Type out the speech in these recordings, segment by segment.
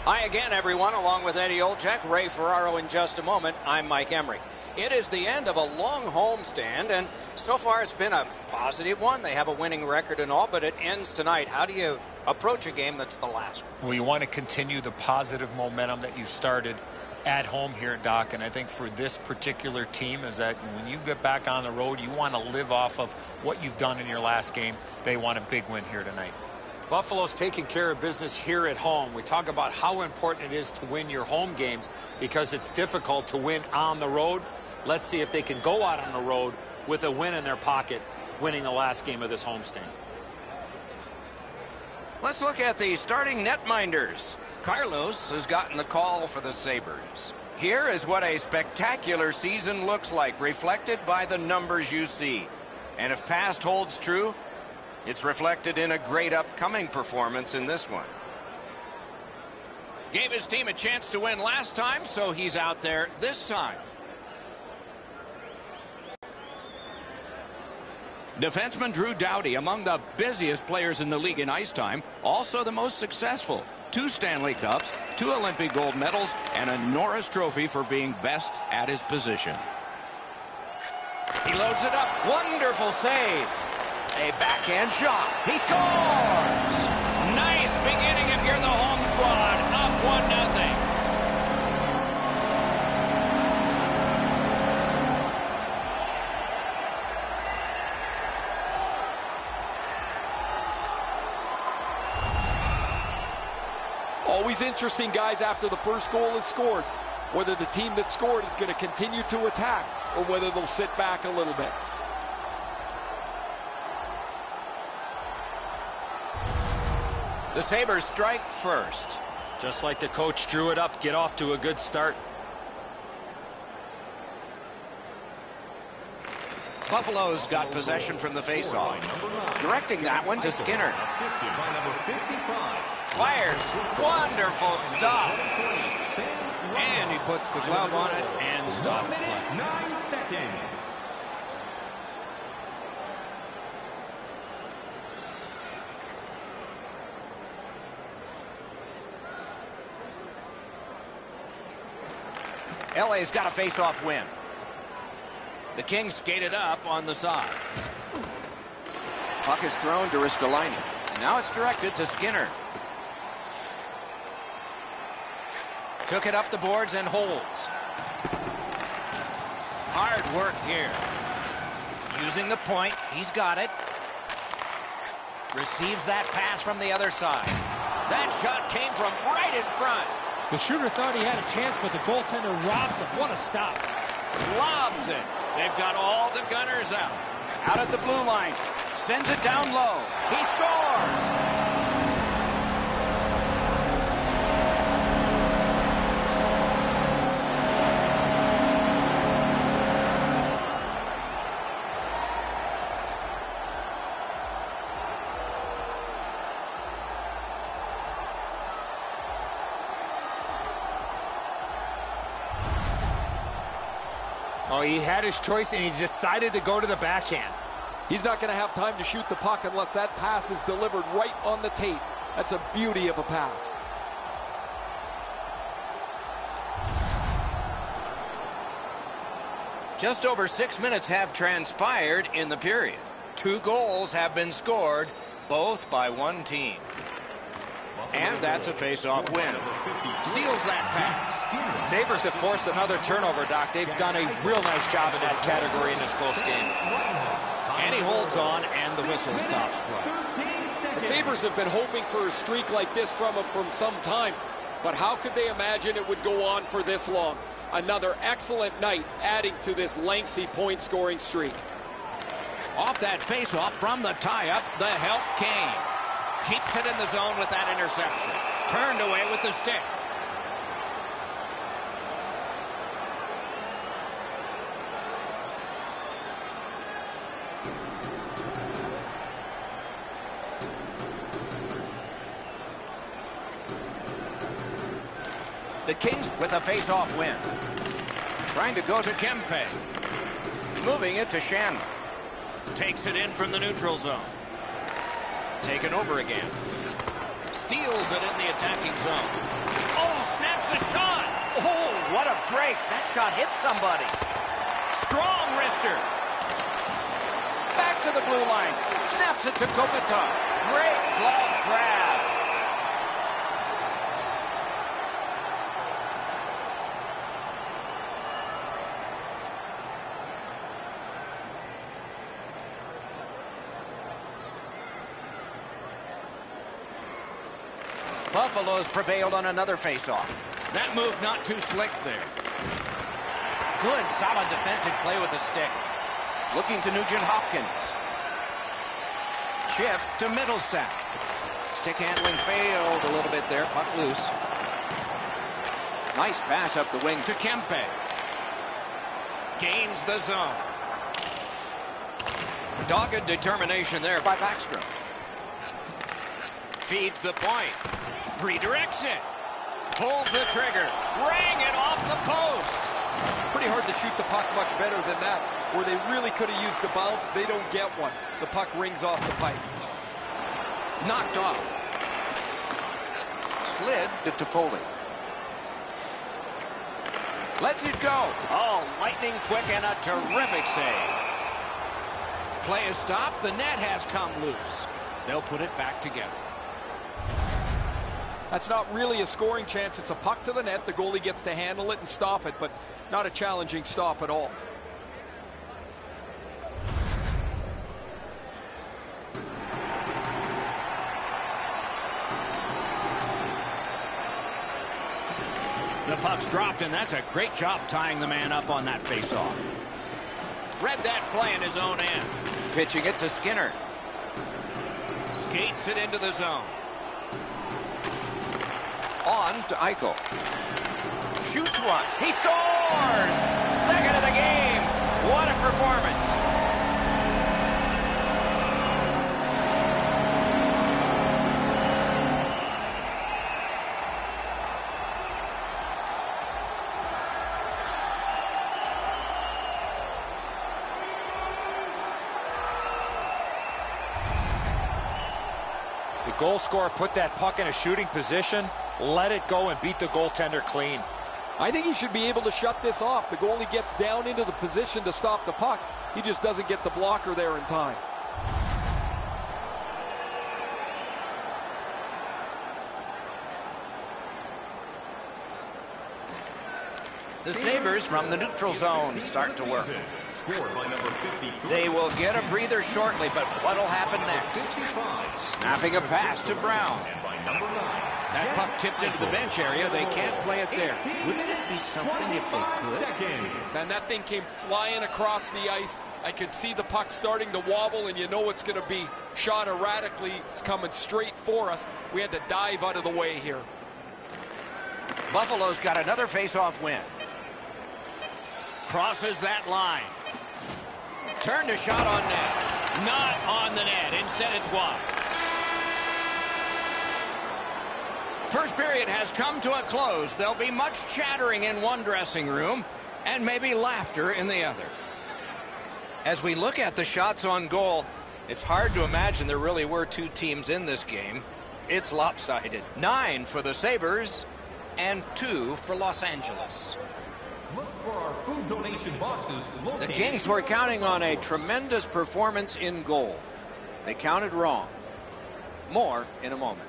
Hi again, everyone, along with Eddie Olczyk, Ray Ferraro in just a moment. I'm Mike Emmerich. It is the end of a long homestand, and so far it's been a positive one. They have a winning record and all, but it ends tonight. How do you approach a game that's the last one? Well, you want to continue the positive momentum that you started at home here, Doc, and I think for this particular team is that when you get back on the road, you want to live off of what you've done in your last game. They want a big win here tonight. Buffalo's taking care of business here at home. We talk about how important it is to win your home games because it's difficult to win on the road. Let's see if they can go out on the road with a win in their pocket, winning the last game of this homestand. Let's look at the starting netminders. Carlos has gotten the call for the Sabres. Here is what a spectacular season looks like, reflected by the numbers you see. And if past holds true, it's reflected in a great upcoming performance in this one. Gave his team a chance to win last time, so he's out there this time. Defenseman Drew Doughty, among the busiest players in the league in ice time, also the most successful. 2 Stanley Cups, 2 Olympic gold medals, and a Norris Trophy for being best at his position. He loads it up. Wonderful save. A backhand shot. He scores! Nice beginning if you're the home squad. Up 1-0. Always interesting, guys, after the first goal is scored, whether the team that scored is going to continue to attack or whether they'll sit back a little bit. The Sabres strike first. Just like the coach drew it up, get off to a good start. Buffalo's got possession from the faceoff. Directing that one to Skinner. Fires. Wonderful stop. And he puts the glove on it and stops play. 9 seconds. LA's got a face-off win. The Kings skated up on the side. Puck is thrown to Ristolainen. Now it's directed to Skinner. Took it up the boards and holds. Hard work here. Using the point. He's got it. Receives that pass from the other side. That shot came from right in front. The shooter thought he had a chance, but the goaltender robs him. What a stop. Lobs it. They've got all the gunners out. Out at the blue line. Sends it down low. He scores! Oh, he had his choice, and he decided to go to the backhand. He's not going to have time to shoot the puck unless that pass is delivered right on the tape. That's a beauty of a pass. Just over 6 minutes have transpired in the period. 2 goals have been scored, both by one team. And that's a face-off win. Steals that pass. The Sabres have forced another turnover, Doc. They've done a real nice job in that category in this close game. And he holds on, and the whistle stops play. The Sabres have been hoping for a streak like this from him from some time. But how could they imagine it would go on for this long? Another excellent night adding to this lengthy point-scoring streak. Off that face-off from the tie-up, the help came. Keeps it in the zone with that interception. Turned away with the stick. The Kings with a face-off win. Trying to go to Kempe. Moving it to Shannon. Takes it in from the neutral zone. Taken over again. steals it in the attacking zone. Oh, snaps the shot. Oh, what a break. That shot hit somebody. Strong wrister. Back to the blue line. Snaps it to Kopitar. Great glove grab. Buffalo's prevailed on another faceoff. That move not too slick there. Good, solid defensive play with the stick. Looking to Nugent Hopkins. Chip to Middlestat. Stick handling failed a little bit there. Puck loose. Nice pass up the wing to Kempe. Gains the zone. Dogged determination there by Backstrom. Feeds the point. Redirects it. Pulls the trigger. Rang it off the post. Pretty hard to shoot the puck much better than that. Where they really could have used the bounce, they don't get one. The puck rings off the pipe. Knocked off. Slid to Foley. Lets it go. Oh, lightning quick and a terrific save. Play is stopped. The net has come loose. They'll put it back together. That's not really a scoring chance. It's a puck to the net. The goalie gets to handle it and stop it, but not a challenging stop at all. The puck's dropped, and that's a great job tying the man up on that faceoff. Read that play in his own end. Pitching it to Skinner. Skates it into the zone. On to Eichel. Shoots one. He scores! Second of the game. What a performance. The goal scorer put that puck in a shooting position, let it go, and beat the goaltender clean. I think he should be able to shut this off. The goalie gets down into the position to stop the puck. He just doesn't get the blocker there in time. The Sabres from the neutral zone start to work. They will get a breather shortly, but what'll happen next? Snapping a pass to Brown. That puck tipped into the bench area. They can't play it there. Wouldn't it be something if they could? And that thing came flying across the ice. I could see the puck starting to wobble, and you know it's going to be shot erratically. It's coming straight for us. We had to dive out of the way here. Buffalo's got another face-off win. Crosses that line. Turned a shot on net. Not on the net. Instead, it's wide. First period has come to a close. There'll be much chattering in one dressing room and maybe laughter in the other. As we look at the shots on goal, it's hard to imagine there really were two teams in this game. It's lopsided. 9 for the Sabres and 2 for Los Angeles. Look for our food donation boxes. The Kings were counting on a tremendous performance in goal. They counted wrong. More in a moment.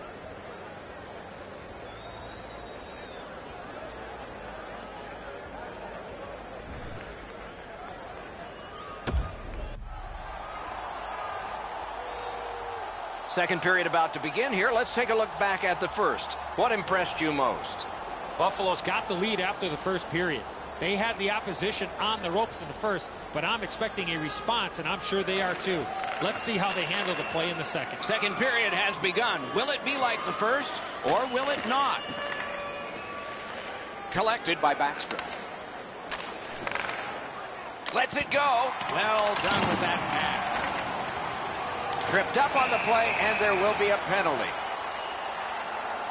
Second period about to begin here. Let's take a look back at the first. What impressed you most? Buffalo's got the lead after the first period. They had the opposition on the ropes in the first, but I'm expecting a response, and I'm sure they are too. Let's see how they handle the play in the second. Second period has begun. Will it be like the first, or will it not? Collected by Backstrom. Lets it go. Well done with that pass. Tripped up on the play, and there will be a penalty.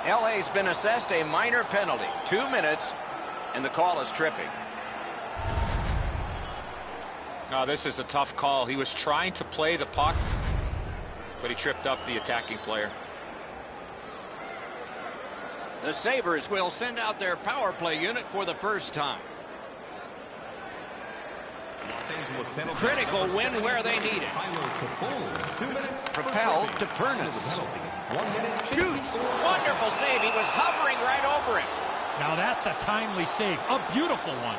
LA's been assessed a minor penalty. 2 minutes, and the call is tripping. No, this is a tough call. He was trying to play the puck, but he tripped up the attacking player. The Sabres will send out their power play unit for the first time. Critical win where they need it. Propelled to Pernas. Shoots. Wonderful save. He was hovering right over him. Now that's a timely save. A beautiful one.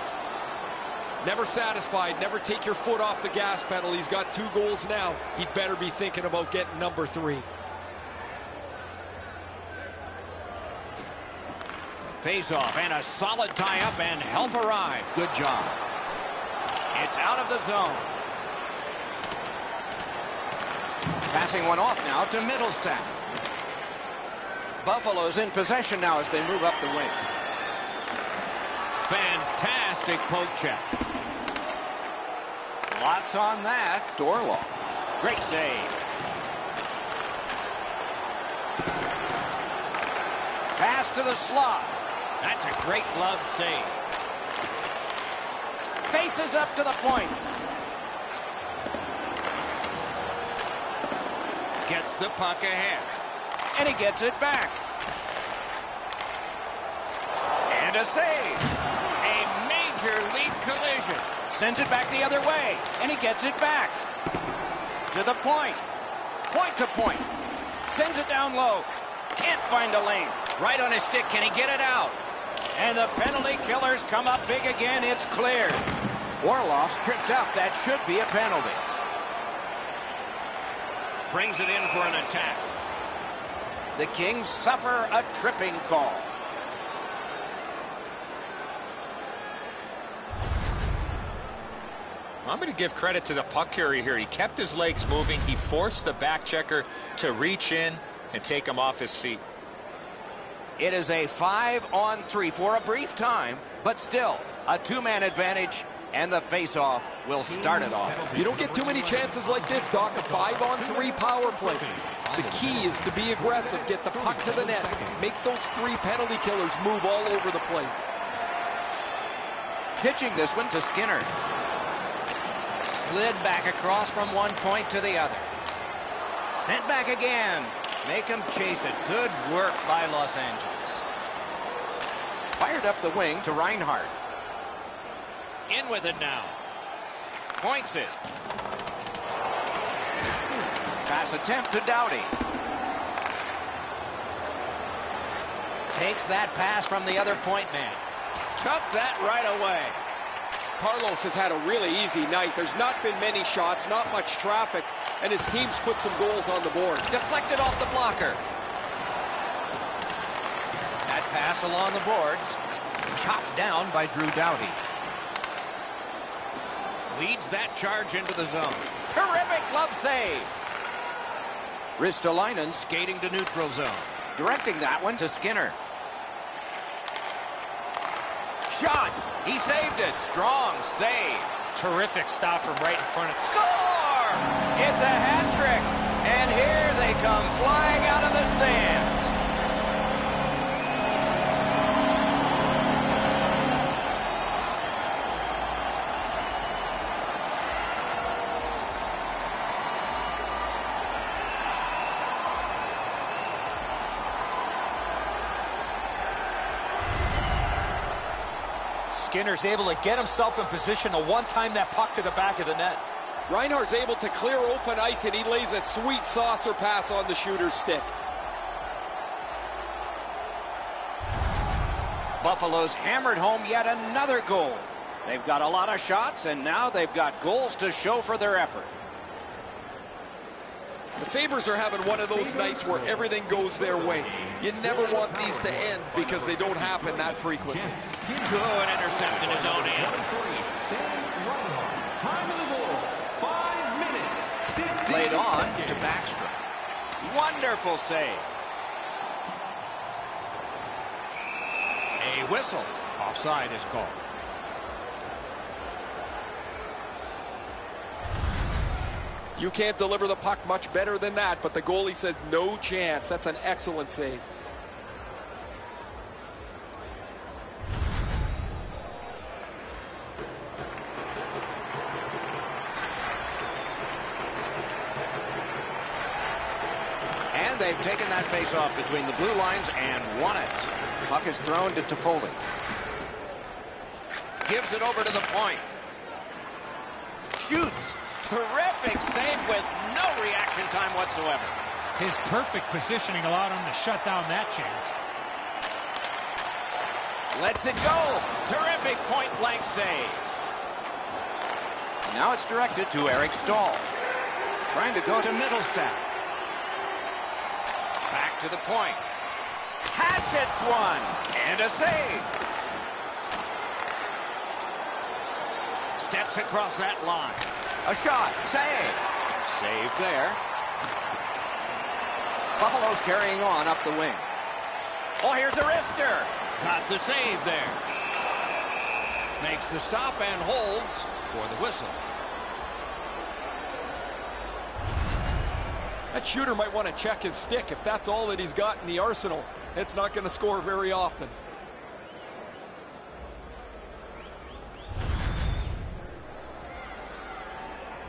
Never satisfied. Never take your foot off the gas pedal. He's got 2 goals now. He'd better be thinking about getting number 3. Face-off and a solid tie-up and help arrive. Good job. It's out of the zone. Passing one off now to Middlestat. Buffalo's in possession now as they move up the wing. Fantastic poke check. Lots on that. Dorloff. Great save. Pass to the slot. That's a great glove save. Faces up to the point. Gets the puck ahead. And he gets it back. And a save. A major league collision. Sends it back the other way. And he gets it back. To the point. Point to point. Sends it down low. Can't find a lane. Right on his stick. Can he get it out? And the penalty killers come up big again. It's cleared. Orlov's tripped up. That should be a penalty. Brings it in for an attack. The Kings suffer a tripping call. I'm going to give credit to the puck carrier here. He kept his legs moving. He forced the back checker to reach in and take him off his feet. It is a 5-on-3 for a brief time, but still a 2-man advantage, and the face-off will start it off. You don't get too many chances like this, Doc. A 5-on-3 power play. The key is to be aggressive, get the puck to the net, make those 3 penalty killers move all over the place. Pitching this one to Skinner. Slid back across from one point to the other. Sent back again. Make him chase it. Good work by Los Angeles. Fired up the wing to Reinhart. In with it now. Points it. Pass attempt to Doughty. Takes that pass from the other point man. Took that right away. Carlos has had a really easy night. There's not been many shots, not much traffic, and his team's put some goals on the board. Deflected off the blocker. That pass along the boards. Chopped down by Drew Doughty. Leads that charge into the zone. Terrific glove save. Ristolainen skating to neutral zone. Directing that one to Skinner. Shot. He saved it. Strong save. Terrific stop from right in front of him. Score! It's a hat trick. And here they come flying out of the stands. Skinner's able to get himself in position to one-time that puck to the back of the net. Reinhart's able to clear open ice, and he lays a sweet saucer pass on the shooter's stick. Buffalo's hammered home yet another goal. They've got a lot of shots, and now they've got goals to show for their effort. The Sabres are having one of those nights where everything goes their way. You never want these to end because they don't happen that frequently. Good intercept in his own end. Time of the goal, 5 minutes. Played on to Backstrom. Wonderful save. A whistle. Offside is called. You can't deliver the puck much better than that, but the goalie says no chance. That's an excellent save. And they've taken that face-off between the blue lines and won it. Puck is thrown to Toffoli. Gives it over to the point. Shoots. Terrific save with no reaction time whatsoever. His perfect positioning allowed him to shut down that chance. Lets it go. Terrific point-blank save. Now it's directed to Eric Stahl. Trying to go to Middlestat. Back to the point. Hatchets one. And a save. Steps across that line. A shot. Save. Save there. Buffalo's carrying on up the wing. Oh, here's a wrister. Got the save there. Makes the stop and holds for the whistle. That shooter might want to check his stick. If that's all that he's got in the arsenal, it's not going to score very often.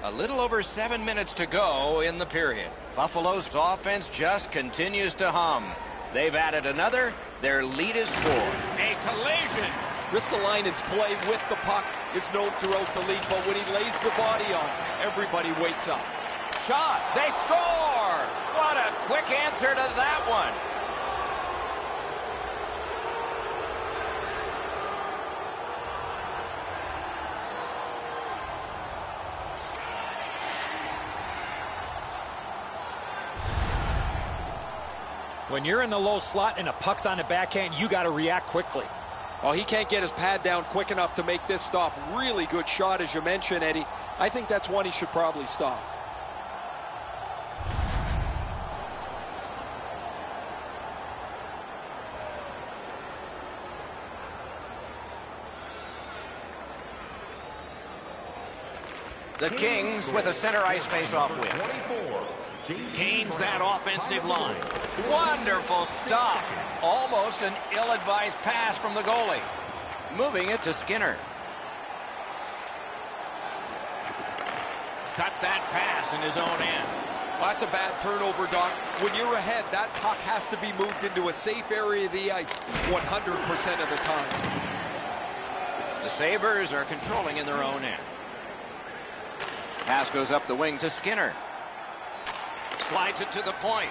A little over 7 minutes to go in the period. Buffalo's offense just continues to hum. They've added another. Their lead is 4. A collision. Ristolainen's play with the puck is known throughout the league, but when he lays the body on, everybody waits up. Shot. They score. What a quick answer to that one. When you're in the low slot and a puck's on the backhand, you got to react quickly. Well, he can't get his pad down quick enough to make this stop. Really good shot, as you mentioned, Eddie. I think that's one he should probably stop. The Kings with a center ice face-off win. Gains that offensive line. Wonderful stop. Almost an ill-advised pass from the goalie. Moving it to Skinner. Cut that pass in his own end. Well, that's a bad turnover, Doc. When you're ahead, that puck has to be moved into a safe area of the ice 100% of the time. The Sabres are controlling in their own end. Pass goes up the wing to Skinner. Slides it to the point.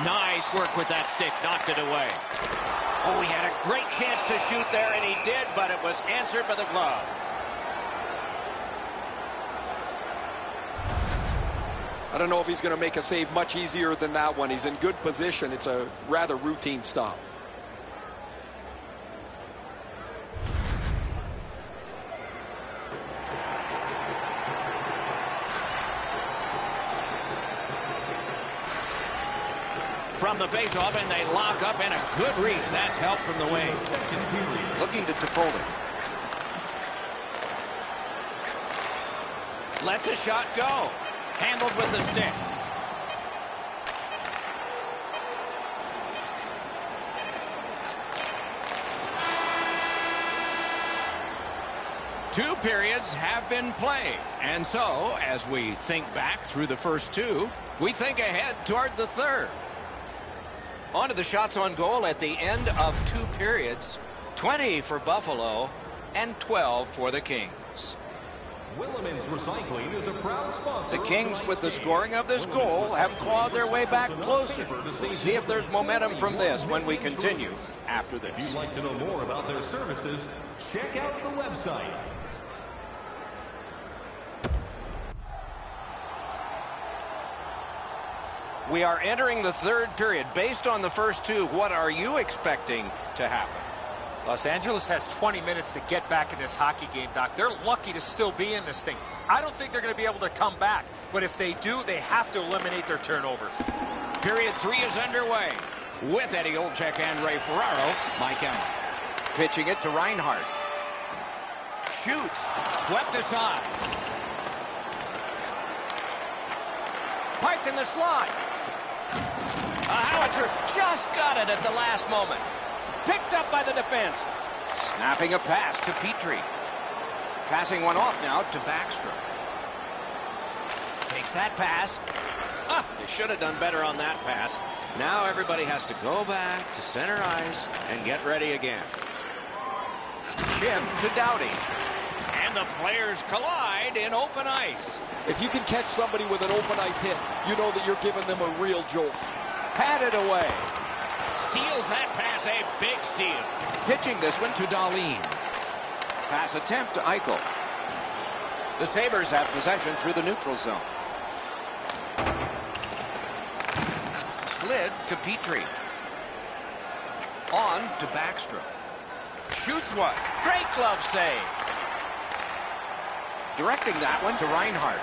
Nice work with that stick. Knocked it away. Oh, he had a great chance to shoot there, and he did, but it was answered by the glove. I don't know if he's going to make a save much easier than that one. He's in good position. It's a rather routine stop. From the faceoff, and they lock up, and a good reach. That's help from the wing. Looking to Toffoli. Lets a shot go. Handled with the stick. Two periods have been played. And so, as we think back through the first two, we think ahead toward the third. On to the shots on goal at the end of two periods. 20 for Buffalo and 12 for the Kings. Willemins Recycling is a proud sponsor. The Kings, with the scoring of this goal, have clawed their way back closer. We'll see if there's momentum from this when we continue after this. If you'd like to know more about their services, check out the website. We are entering the third period. Based on the first two, what are you expecting to happen? Los Angeles has 20 minutes to get back in this hockey game, Doc. They're lucky to still be in this thing. I don't think they're going to be able to come back, but if they do, they have to eliminate their turnovers. Period 3 is underway. With Eddie Olczyk and Ray Ferraro, Mike Emma. Pitching it to Reinhart. Shoots. Swept aside. Piped in the slot. A howitzer just got it at the last moment. Picked up by the defense. Snapping a pass to Petrie. Passing one off now to Backstrom. Takes that pass. They should have done better on that pass. Now everybody has to go back to center ice and get ready again. Chip to Doughty. And the players collide in open ice. If you can catch somebody with an open ice hit, you know that you're giving them a real jolt. Patted away. Steals that pass, a big steal. Pitching this one to Dahlin. Pass attempt to Eichel. The Sabres have possession through the neutral zone. Slid to Petrie. On to Backstrom. Shoots one. Great glove save. Directing that one to Reinhart.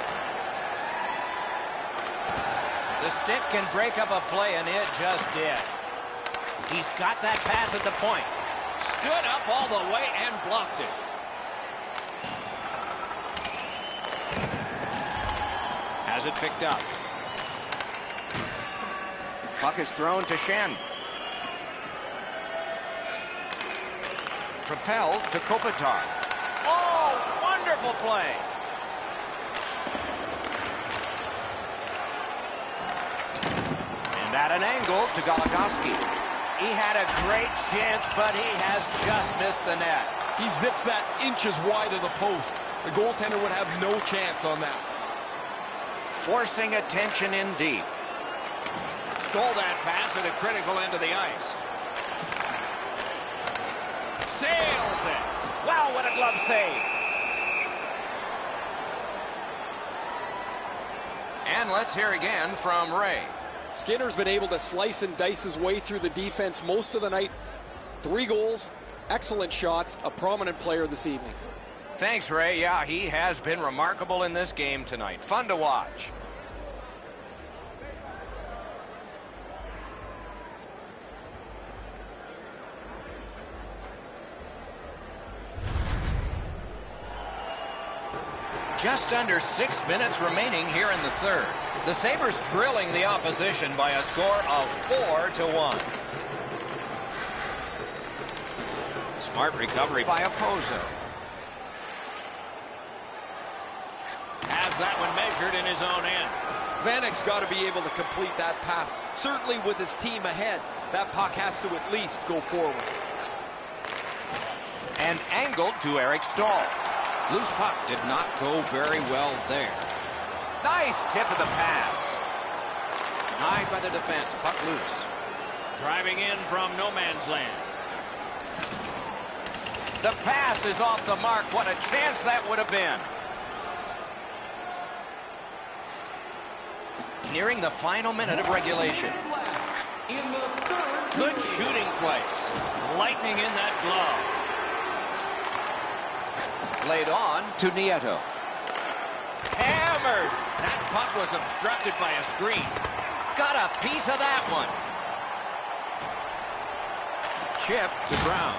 The stick can break up a play, and it just did. He's got that pass at the point. Stood up all the way and blocked it. Has it picked up. Puck is thrown to Shen. Propelled to Kopitar. Oh, wonderful play. And at an angle to Goligoski. He had a great chance, but he has just missed the net. He zips that inches wide of the post. The goaltender would have no chance on that. Forcing attention in deep. Stole that pass at a critical end of the ice. Sails it. Wow, what a glove save. And let's hear again from Ray. Skinner's been able to slice and dice his way through the defense most of the night. 3 goals, excellent shots, a prominent player this evening. Thanks, Ray. Yeah, he has been remarkable in this game tonight. Fun to watch. Just under 6 minutes remaining here in the third. The Sabres drilling the opposition by a score of 4-1. Smart recovery by Opozo. Has that one measured in his own end. Vanek's got to be able to complete that pass. Certainly with his team ahead, that puck has to at least go forward. And angled to Eric Stahl. Loose puck did not go very well there. Nice tip of the pass. Denied by the defense. Puck loose. Driving in from no man's land. The pass is off the mark. What a chance that would have been. Nearing the final minute of regulation. Good shooting place. Lightning in that glove. Laid on to Nieto. Hammered. That puck was obstructed by a screen. Got a piece of that one. Chip to Brown.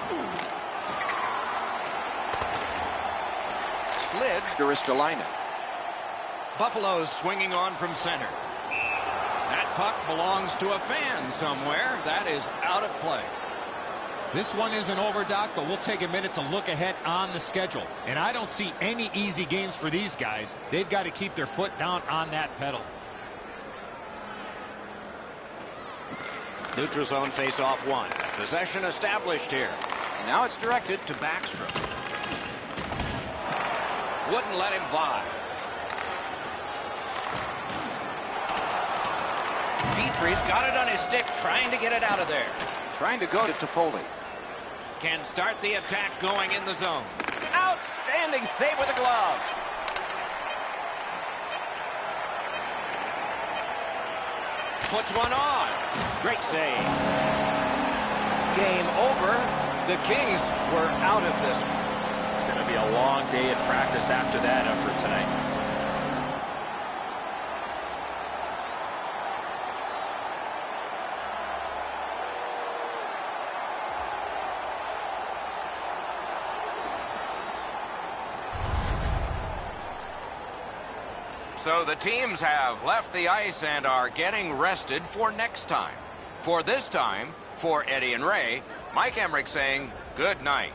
Slid to Ristolainen. Buffalo's swinging on from center. That puck belongs to a fan somewhere. That is out of play. This one isn't over, Doc, but we'll take a minute to look ahead on the schedule. And I don't see any easy games for these guys. They've got to keep their foot down on that pedal. Neutral zone face-off 1. Possession established here. And now it's directed to Backstrom. Wouldn't let him by. Petrie's got it on his stick, trying to get it out of there. Trying to go to Toffoli. Can start the attack going in the zone. Outstanding save with a glove. Puts one on. Great save. Game over. The Kings were out of this one. It's going to be a long day at practice after that effort tonight. So the teams have left the ice and are getting rested for next time. For this time, for Eddie and Ray, Mike Emmerich saying good night.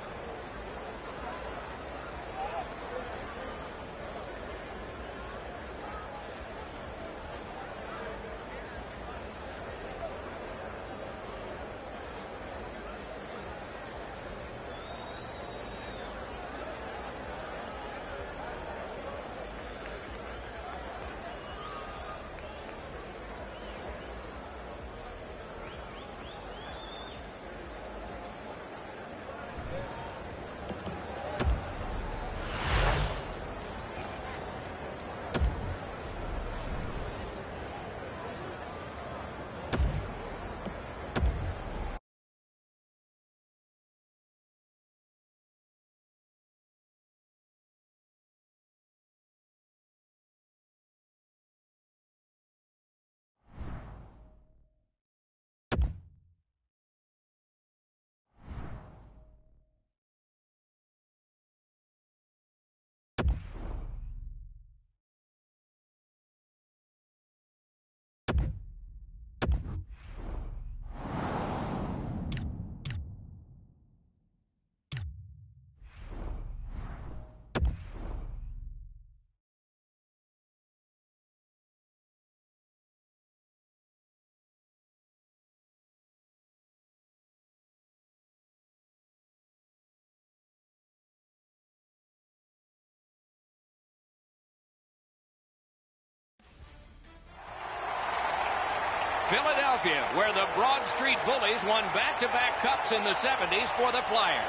Philadelphia, where the Broad Street Bullies won back-to-back cups in the 70s for the Flyers.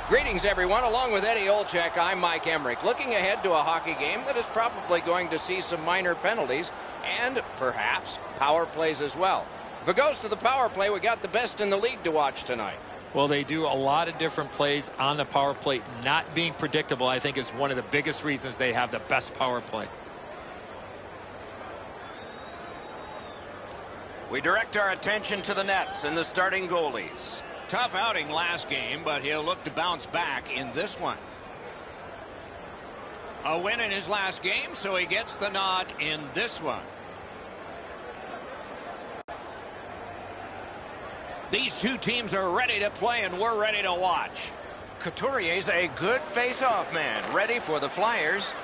Greetings, everyone. Along with Eddie Olczyk, I'm Mike Emmerich. Looking ahead to a hockey game that is probably going to see some minor penalties and perhaps power plays as well. If it goes to the power play, we got the best in the league to watch tonight. Well, they do a lot of different plays on the power play. Not being predictable, I think, is one of the biggest reasons they have the best power play. We direct our attention to the nets and the starting goalies. Tough outing last game, but he'll look to bounce back in this one. A win in his last game, so he gets the nod in this one. These two teams are ready to play, and we're ready to watch. Couturier's a good face-off man, ready for the Flyers.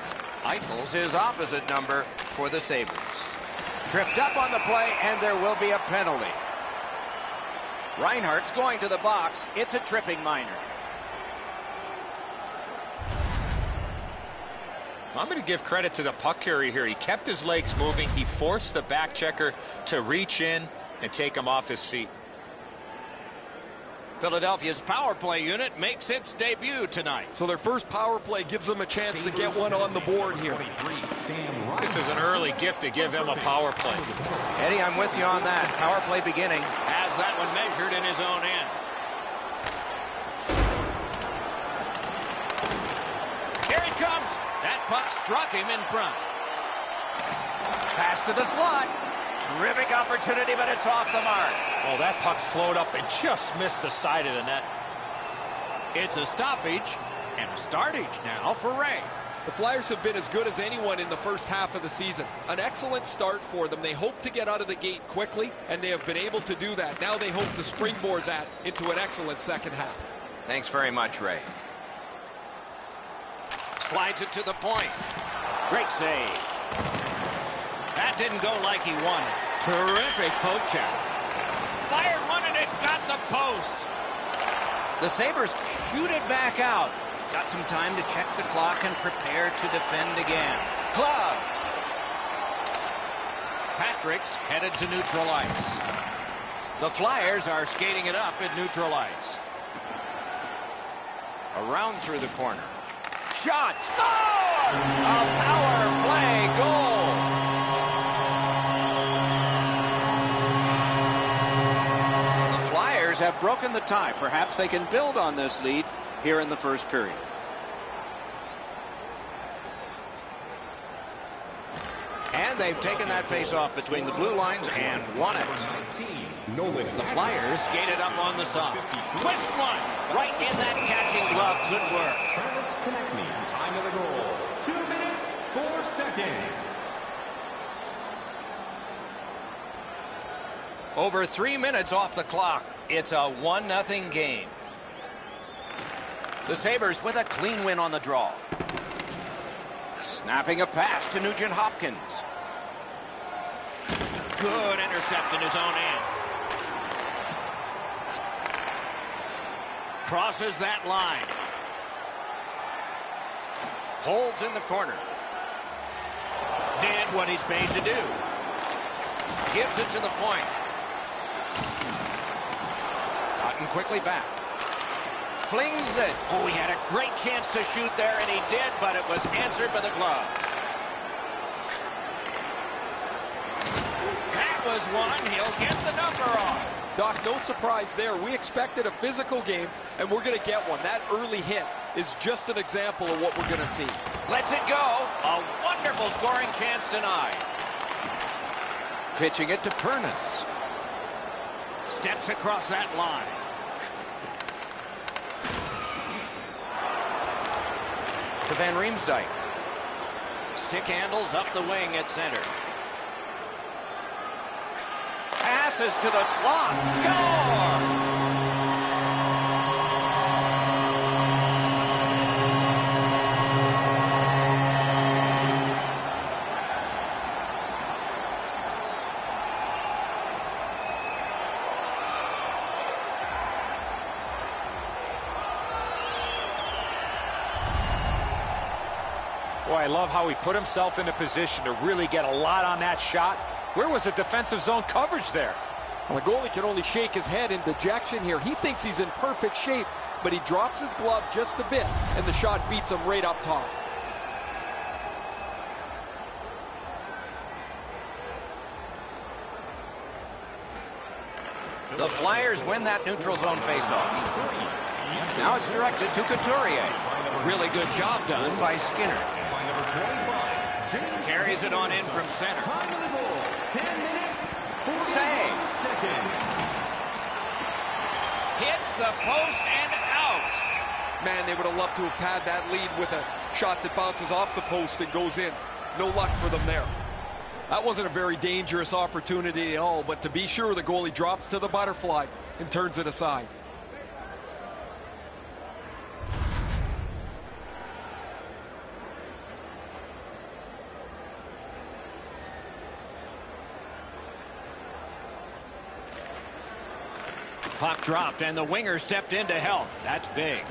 Eichel's his opposite number for the Sabres. Tripped up on the play, and there will be a penalty. Reinhardt's going to the box. It's a tripping minor. I'm going to give credit to the puck carrier here. He kept his legs moving. He forced the back checker to reach in and take him off his feet. Philadelphia's power play unit makes its debut tonight. So their first power play gives them a chance to get one on the board here. This is an early gift to give him a power play. Eddie, I'm with you on that. Power play beginning. Has that one measured in his own end. Here he comes. That puck struck him in front. Pass to the slot. Terrific opportunity, but it's off the mark. Oh, that puck slowed up and just missed the side of the net. It's a stoppage and a startage now for Ray. The Flyers have been as good as anyone in the first half of the season. An excellent start for them. They hope to get out of the gate quickly, and they have been able to do that. Now they hope to springboard that into an excellent second half. Thanks very much, Ray. Slides it to the point. Great save. That didn't go like he wanted. Terrific poke check. Fired one, and it's got the post. The Sabres shoot it back out. Got some time to check the clock and prepare to defend again. Gloved. Patrick's headed to neutral ice. The Flyers are skating it up at neutral ice. Around through the corner. Shot. Score! A power play goal. Have broken the tie. Perhaps they can build on this lead here in the first period. And they've taken that face-off between the blue lines and won it. The Flyers skated up on the side. Twist one. Right in that catching glove. Good work. Time of the goal. 2 minutes, 4 seconds. Over 3 minutes off the clock. It's a 1-0 game. The Sabres with a clean win on the draw. Snapping a pass to Nugent Hopkins. Good intercept in his own end. Crosses that line. Holds in the corner. Did what he's made to do. Gives it to the point. Gotten quickly back. Flings it. Oh, he had a great chance to shoot there, and he did, but it was answered by the glove. That was one. He'll get the number off. Doc, no surprise there. We expected a physical game, and we're going to get one. That early hit is just an example of what we're going to see. Lets it go. A wonderful scoring chance denied. Pitching it to Pernis. Steps across that line. To Van Riemsdyk. Stick handles up the wing at center. Passes to the slot. Score! Boy, I love how he put himself in a position to really get a lot on that shot. Where was the defensive zone coverage there? Well, the goalie can only shake his head in dejection here. He thinks he's in perfect shape, but he drops his glove just a bit, and the shot beats him right up top. The Flyers win that neutral zone faceoff. Now it's directed to Couturier. Really good job done by Skinner. Carries it on in from center. Save. Hits the post and out. Man, they would have loved to have had that lead with a shot that bounces off the post and goes in. No luck for them there. That wasn't a very dangerous opportunity at all, but to be sure, the goalie drops to the butterfly and turns it aside. Puck dropped, and the winger stepped in to help. That's big.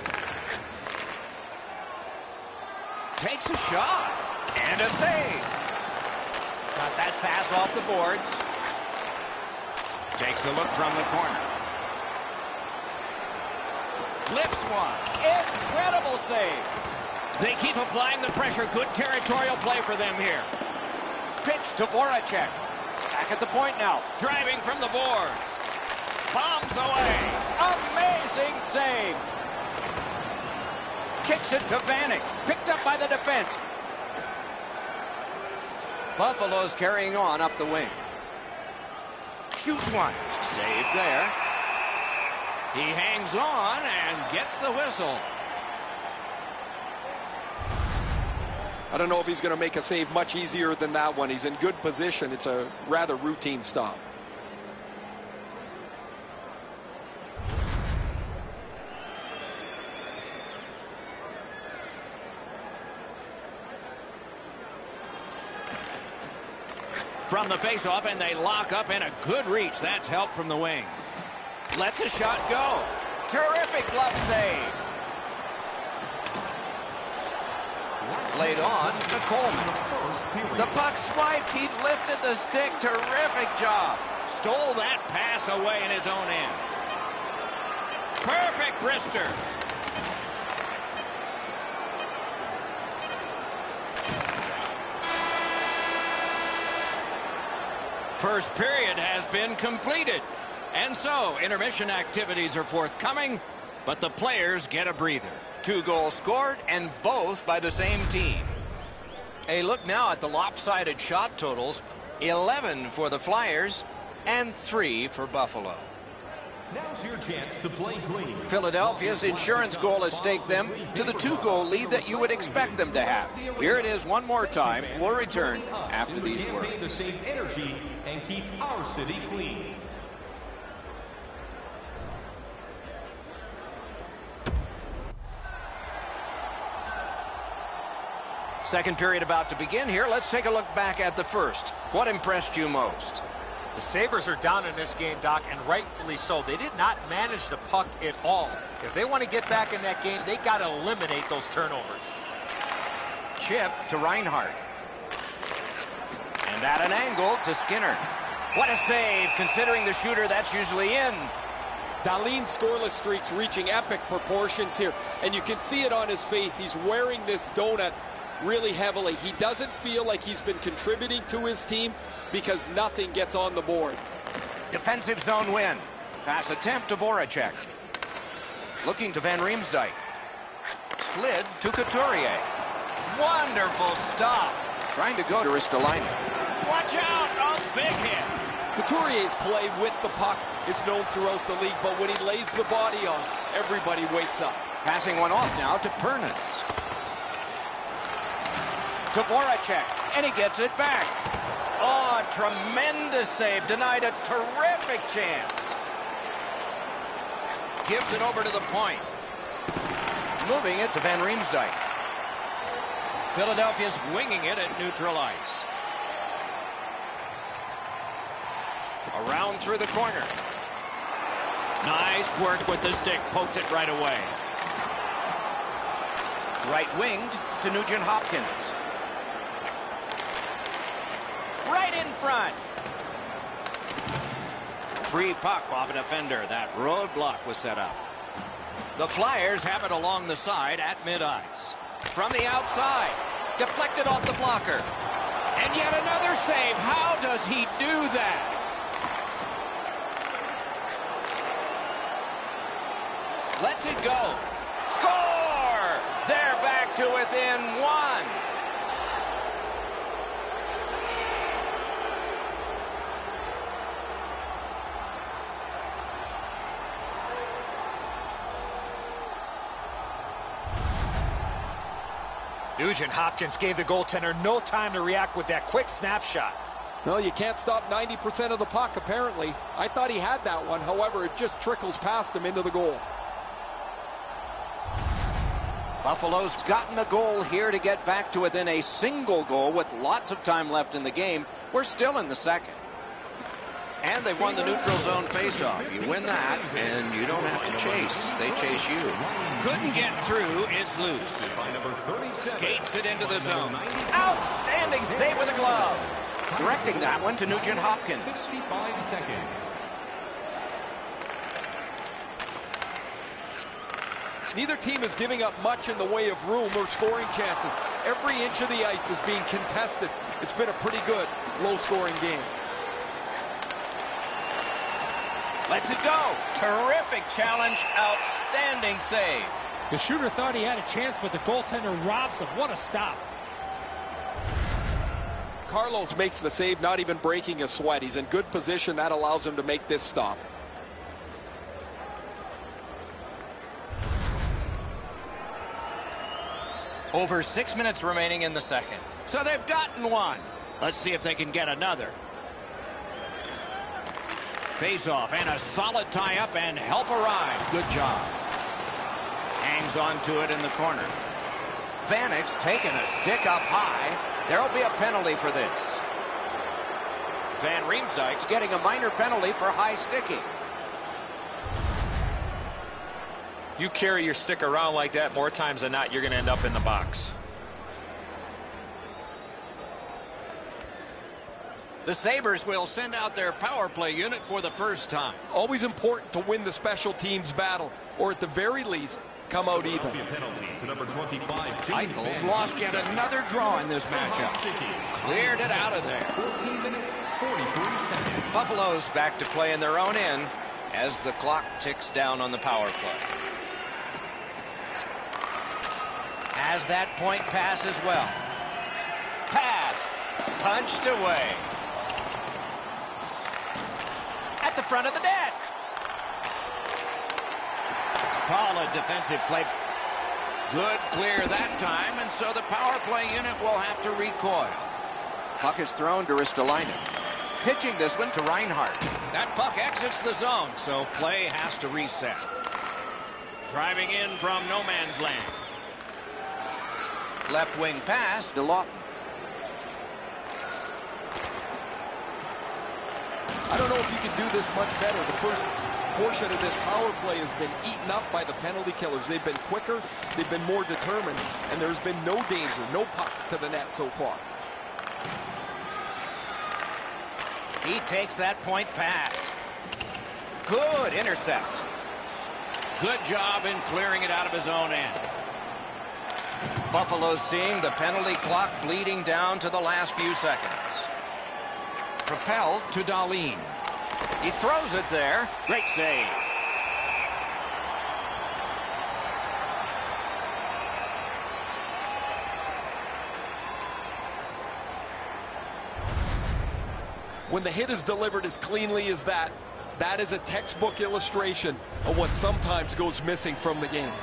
Takes a shot. And a save. Got that pass off the boards. Takes a look from the corner. Lifts one. Incredible save. They keep applying the pressure. Good territorial play for them here. Pitch to Voracek. Back at the point now. Driving from the boards. Bombs away. Amazing save. Kicks it to Vanek. Picked up by the defense. Buffalo's carrying on up the wing. Shoots one. Saved there. He hangs on and gets the whistle. I don't know if he's going to make a save much easier than that one. He's in good position. It's a rather routine stop. From the faceoff, and they lock up, and a good reach. That's help from the wing. Lets a shot go. Terrific glove save. Laid on to Coleman. The puck swiped. He lifted the stick. Terrific job. Stole that pass away in his own end. Perfect wrister. First period has been completed. And so, intermission activities are forthcoming, but the players get a breather. 2 goals scored, and both by the same team. A look now at the lopsided shot totals. 11 for the Flyers, and 3 for Buffalo. Now's your chance to play clean. Philadelphia's insurance goal has staked them to the 2-goal lead that you would expect them to have. Here it is one more time. We'll return after these words. To save energy and keep our city clean. Second period about to begin here. Let's take a look back at the first. What impressed you most? The Sabres are down in this game, Doc, and rightfully so. They did not manage the puck at all. If they want to get back in that game, they got to eliminate those turnovers. Chip to Reinhart. And at an angle to Skinner. What a save, considering the shooter that's usually in. Dahlin's scoreless streak's reaching epic proportions here, and you can see it on his face. He's wearing this donut really heavily. He doesn't feel like he's been contributing to his team because nothing gets on the board. Defensive zone win. Pass attempt to Voracek. Looking to Van Riemsdyk. Slid to Couturier. Wonderful stop. Trying to go to Ristolainen. Watch out! A big hit. Couturier's play with the puck is known throughout the league, but when he lays the body on, everybody wakes up. Passing one off now to Pernas. To Voracek, and he gets it back. Oh, tremendous save. Denied a terrific chance. Gives it over to the point. Moving it to Van Riemsdyk. Philadelphia's winging it at neutral ice. Around through the corner. Nice work with the stick. Poked it right away. Right winged to Nugent Hopkins. in front. Free puck off a defender. That roadblock was set up. The Flyers have it along the side at mid-ice. From the outside. Deflected off the blocker. And yet another save. How does he do that? Lets it go. Score! They're back to within one. Nugent Hopkins gave the goaltender no time to react with that quick snapshot. Well, you can't stop 90% of the puck, apparently. I thought he had that one. However, it just trickles past him into the goal. Buffalo's gotten a goal here to get back to within a single goal with lots of time left in the game. We're still in the second. And they've won the neutral zone faceoff. You win that, and you don't have to chase. They chase you. Couldn't get through. It's loose. Skates it into the zone. Outstanding save with a glove. Directing that one to Nugent Hopkins. 65 seconds. Neither team is giving up much in the way of room or scoring chances. Every inch of the ice is being contested. It's been a pretty good, low-scoring game. Lets it go. Terrific challenge. Outstanding save. The shooter thought he had a chance, but the goaltender robs him. What a stop. Carlos makes the save, not even breaking a sweat. He's in good position. That allows him to make this stop. Over 6 minutes remaining in the second. So they've gotten one. Let's see if they can get another. Face-off and a solid tie-up and help arrive. Good job. Hangs on to it in the corner. Vanek's taking a stick up high. There'll be a penalty for this. Van Riemsdyk's getting a minor penalty for high sticking. You carry your stick around like that more times than not, you're going to end up in the box. The Sabres will send out their power play unit for the first time. Always important to win the special teams battle, or at the very least, come out even. Penalty to number 25. Eichels lost yet another draw in this matchup. Cleared it out of there. 14 minutes, 43 seconds. Buffalo's back to play in their own end as the clock ticks down on the power play. Has that point pass as well. Pass. Punched away. At the front of the net. Solid defensive play. Good clear that time, and so the power play unit will have to recoil. Puck is thrown to Ristolainen. Pitching this one to Reinhart. That puck exits the zone, so play has to reset. Driving in from no man's land. Left wing pass to Lawton. I don't know if you can do this much better. The first portion of this power play has been eaten up by the penalty killers. They've been quicker, they've been more determined, and there's been no danger, no pucks to the net so far. He takes that point pass. Good intercept. Good job in clearing it out of his own end. Buffalo's seeing the penalty clock bleeding down to the last few seconds. Propelled to Dahlin. He throws it there. Great save. When the hit is delivered as cleanly as that, that is a textbook illustration of what sometimes goes missing from the game.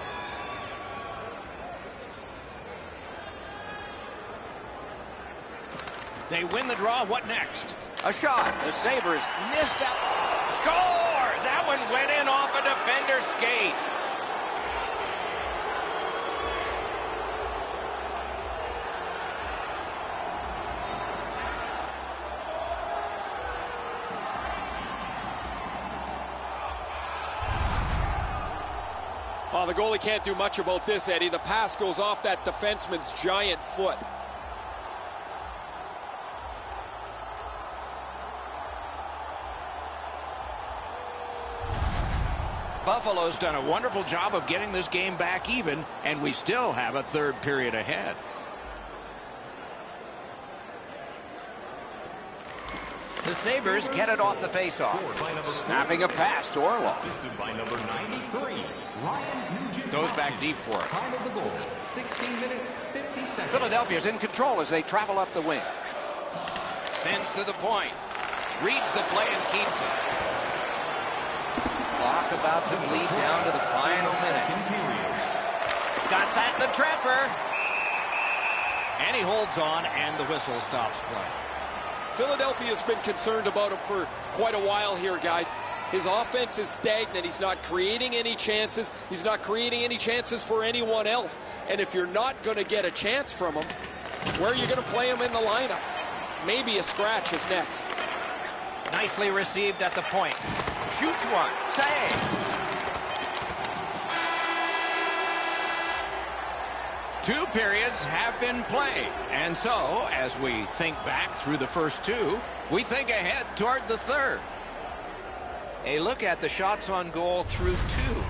They win the draw. What next? A shot. The Sabres missed out. Score! That one went in off a defender's skate. Oh, the goalie can't do much about this, Eddie. The pass goes off that defenseman's giant foot. Buffalo's done a wonderful job of getting this game back even, and we still have a third period ahead. The Sabres get it off the faceoff. Snapping a pass to Orlov. By number 93, Goes back deep for it. time of the goal, 16 minutes, 50 seconds. Philadelphia's in control as they travel up the wing. Sends to the point. Reads the play and keeps it. Clock about to bleed down to the final minute. Got that in the trapper. And he holds on, and the whistle stops play. Philadelphia's been concerned about him for quite a while here, guys. His offense is stagnant. He's not creating any chances. He's not creating any chances for anyone else. And if you're not going to get a chance from him, where are you going to play him in the lineup? Maybe a scratch is next. Nicely received at the point. Shoots one. Save. Two periods have been played. And so, as we think back through the first two, we think ahead toward the third. A look at the shots on goal through two.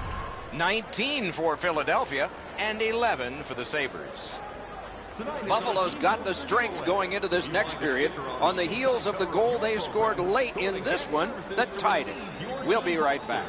19 for Philadelphia and 11 for the Sabres. Buffalo's got the strength going into this next period on the heels of the goal they scored late in this one that tied it. We'll be right back.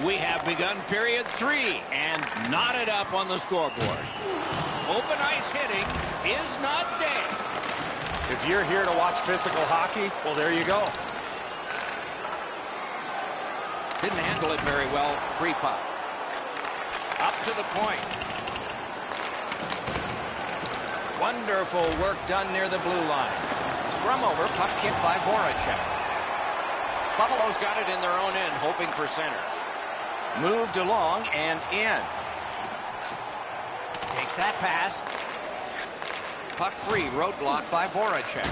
We have begun period 3 and knotted up on the scoreboard. Open ice hitting is not dead. If you're here to watch physical hockey, well, there you go. Didn't handle it very well. Free puck. Up to the point. Wonderful work done near the blue line. Scrum over, puck kicked by Voracek. Buffalo's got it in their own end, hoping for center. Moved along and in. Takes that pass. Puck free, roadblock by Voracek.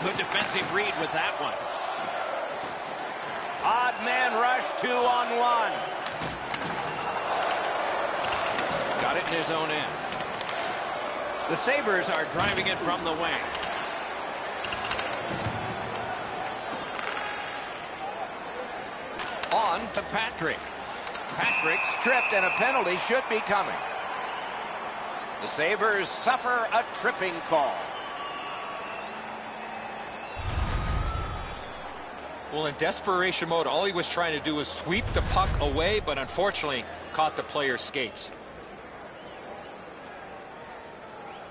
Good defensive read with that one. Odd man rush, 2-on-1. Got it in his own end. The Sabres are driving it from the wing. On to Patrick. Patrick's tripped and a penalty should be coming. The Sabres suffer a tripping call. Well, in desperation mode, all he was trying to do was sweep the puck away, but unfortunately caught the player's skates.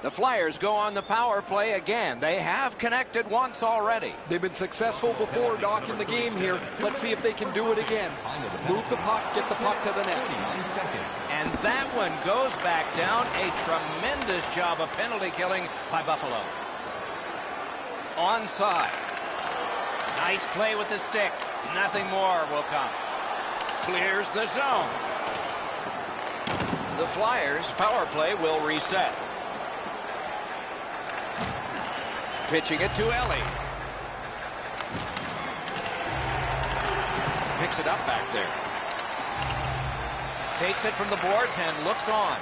The Flyers go on the power play again. They have connected once already. They've been successful before, Doc, in the game here. Let's see if they can do it again. Move the puck, get the puck to the net. And that one goes back down. A tremendous job of penalty killing by Buffalo. Onside. Nice play with the stick. Nothing more will come. Clears the zone. The Flyers' power play will reset. Pitching it to Ellie. Picks it up back there. Takes it from the boards and looks on.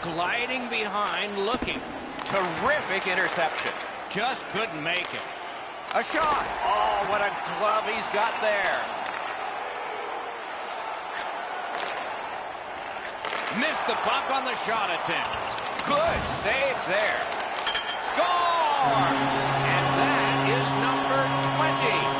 Gliding behind, looking. Terrific interception. Just couldn't make it. A shot. Oh, what a glove he's got there. Missed the puck on the shot attempt. Good save there. Score! And that is number 20.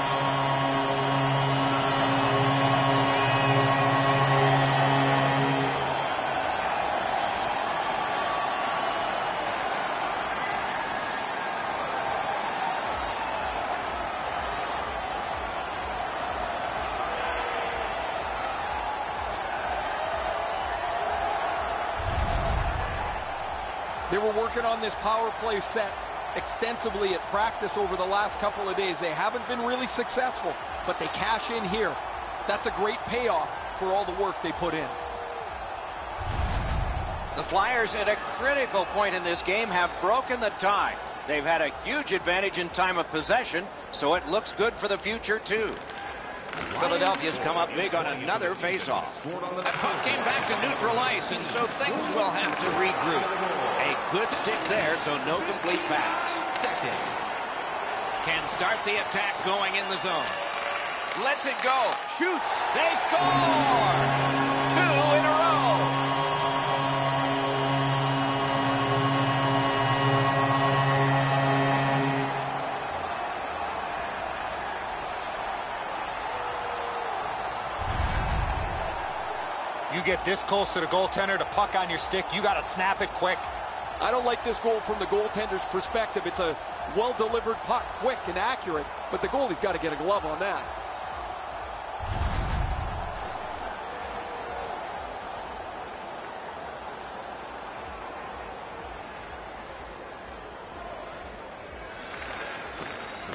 They were working on this power play set extensively at practice over the last couple of days. They haven't been really successful, but they cash in here. That's a great payoff for all the work they put in. The Flyers at a critical point in this game have broken the tie. They've had a huge advantage in time of possession, so it looks good for the future, too. Philadelphia's come up big on another faceoff. That puck came back to neutral ice, and so things will have to regroup. A good stick there, so no complete pass. Can start the attack going in the zone. Lets it go. Shoots. They score! 2 in a row. You get this close to the goaltender, the puck on your stick, you got to snap it quick. I don't like this goal from the goaltender's perspective. It's a well-delivered puck, quick and accurate, but the goalie's got to get a glove on that.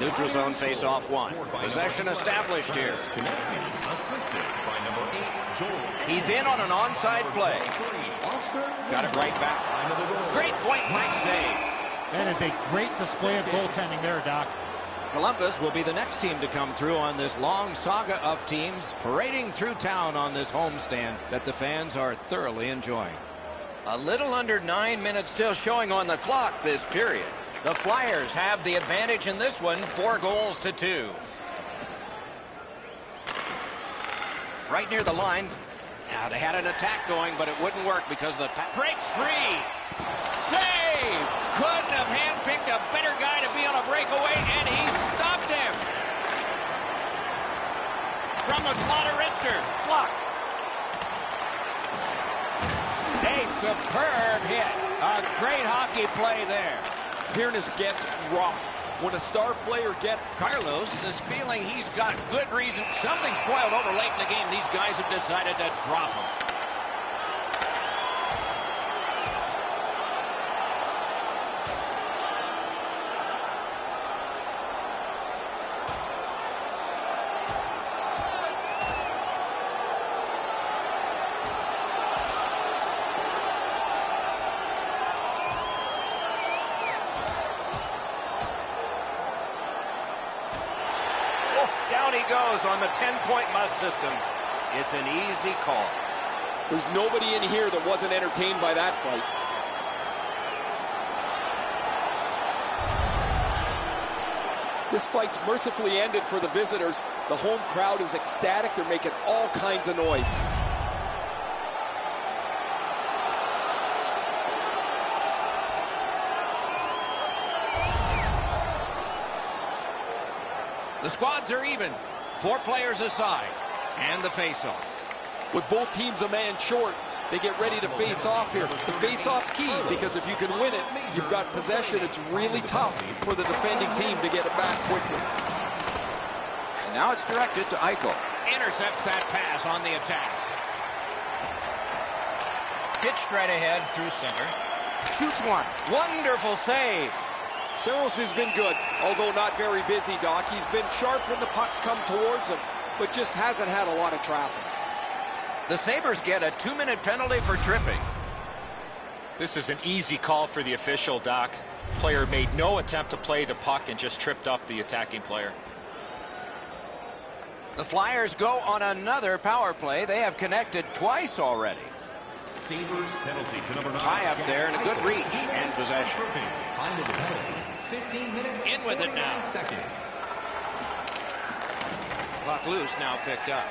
Neutral zone face-off 1. Possession established here. He's in on an onside play. Got it right back. Great point-blank save. That is a great display of goaltending there, Doc. Columbus will be the next team to come through on this long saga of teams parading through town on this homestand that the fans are thoroughly enjoying. A little under 9 minutes still showing on the clock this period. The Flyers have the advantage in this one, 4-2. Right near the line. Now they had an attack going, but it wouldn't work because the breaks free. Save! Couldn't have handpicked a better guy to be on a breakaway, and he stopped him. From the slot of wrister. Block. A superb hit. A great hockey play there. Piernis gets rocked. When a star player gets... Carlos is feeling he's got good reason. Something's boiled over late in the game. These guys have decided to drop him. Down he goes on the 10-point must system. It's an easy call. There's nobody in here that wasn't entertained by that fight. This fight's mercifully ended for the visitors. The home crowd is ecstatic. They're making all kinds of noise. The squads are even. 4 players aside. And the face-off. With both teams a man short, they get ready to face off here. The face-off's key, because if you can win it, you've got possession. It's really tough for the defending team to get it back quickly. And now it's directed to Eichel. Intercepts that pass on the attack. Pitched right ahead through center. Shoots one. Wonderful save. Saros has been good, although not very busy, Doc. He's been sharp when the pucks come towards him, but just hasn't had a lot of traffic. The Sabres get a 2-minute penalty for tripping. This is an easy call for the official, Doc. Player made no attempt to play the puck and just tripped up the attacking player. The Flyers go on another power play. They have connected twice already. Sabres penalty to number 9. Tie up there and a good reach and possession. Time of the penalty, 15 minutes. In with it now. Seconds. Puck loose, now picked up.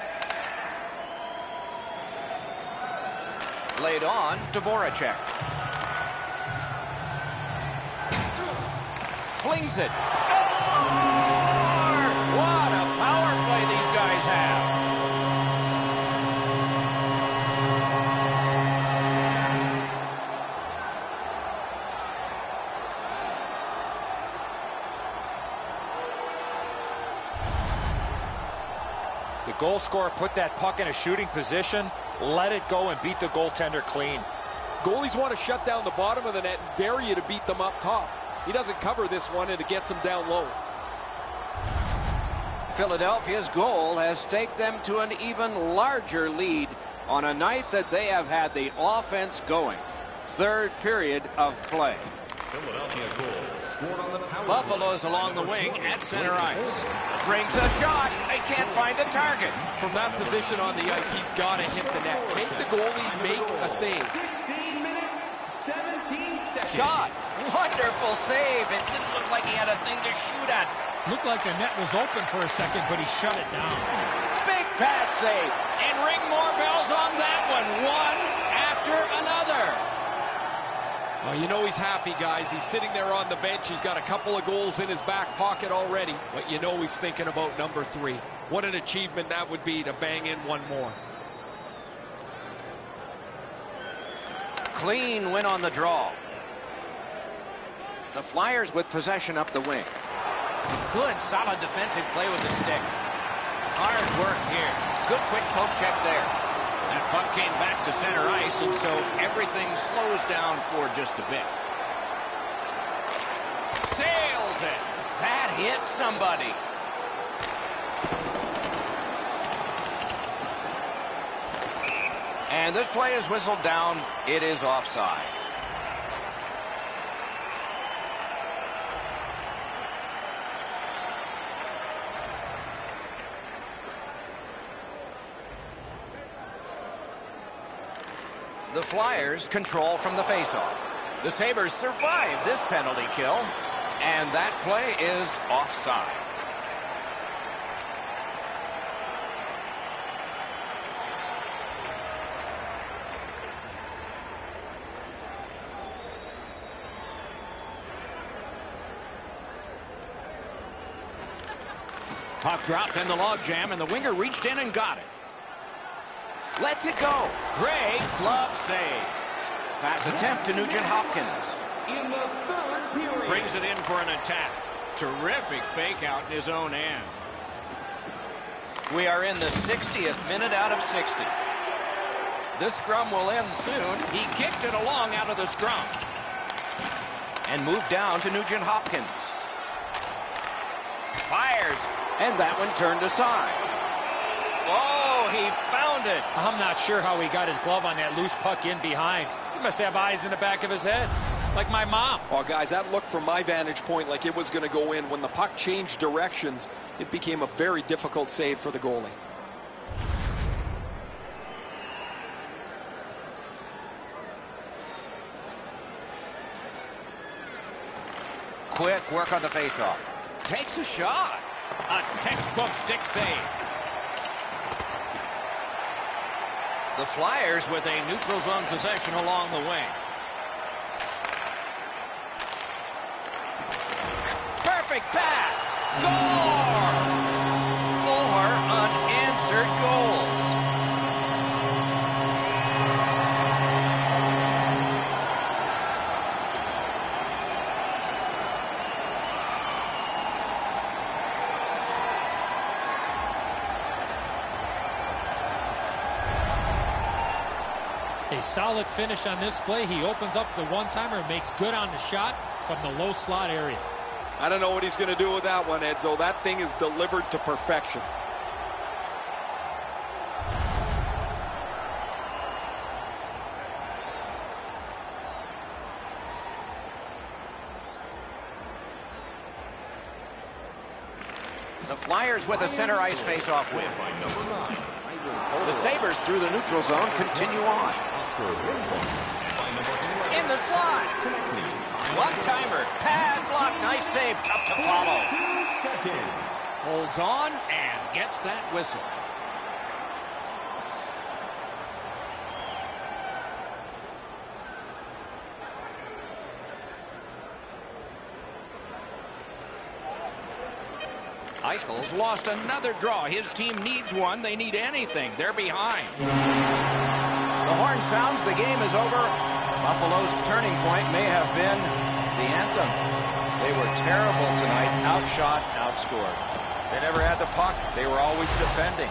Laid on to Voracek. Flings it. Score! What a power play these guys have. The goal scorer put that puck in a shooting position, let it go, and beat the goaltender clean. Goalies want to shut down the bottom of the net and dare you to beat them up top. He doesn't cover this one, and it gets them down low. Philadelphia's goal has taken them to an even larger lead on a night that they have had the offense going. Third period of play. Philadelphia goal scored on the power. Buffalo's along the wing at center ice. Brings a shot. They can't find the target. From that position on the ice, he's got to hit the net. Make the goalie make a save. 16 minutes, 17 seconds. Shot. Wonderful save. It didn't look like he had a thing to shoot at. Looked like the net was open for a second, but he shut it down. Big pad save. And ring more bells on that one. One after another. Well, you know he's happy, guys. He's sitting there on the bench. He's got a couple of goals in his back pocket already. But you know he's thinking about number 3. What an achievement that would be to bang in one more. Clean win on the draw. The Flyers with possession up the wing. Good, solid defensive play with the stick. Hard work here. Good quick poke check there. That puck came back to center ice, and so everything slows down for just a bit. Sails it. That hit somebody. And this play is whistled down. It is offside. The Flyers control from the faceoff. The Sabres survive this penalty kill, and that play is offside. Puck dropped in the logjam, and the winger reached in and got it. Lets it go. Great glove save. Pass attempt to Nugent-Hopkins. In the third period. Brings it in for an attack. Terrific fake out in his own end. We are in the 60th minute out of 60. This scrum will end soon. He kicked it along out of the scrum. And moved down to Nugent-Hopkins. Fires. And that one turned aside. Oh, he found it. I'm not sure how he got his glove on that loose puck in behind. He must have eyes in the back of his head, like my mom. Oh, guys, that looked from my vantage point like it was going to go in. When the puck changed directions, it became a very difficult save for the goalie. Quick work on the faceoff. Takes a shot. A textbook stick save. The Flyers with a neutral zone possession along the wing. Perfect pass. Score! 4 unanswered goals. A solid finish on this play. He opens up the one-timer and makes good on the shot from the low slot area. I don't know what he's going to do with that one, Edzo. That thing is delivered to perfection. The Flyers with a center ice face-off win. The Sabres through the neutral zone continue on. In the slot. One-timer. Pad block. Nice save. Tough to follow. 2 seconds. Holds on and gets that whistle. Eichel's lost another draw. His team needs one. They need anything. They're behind. The horn sounds. The game is over. Buffalo's turning point may have been the anthem. They were terrible tonight. Outshot, outscored. They never had the puck. They were always defending.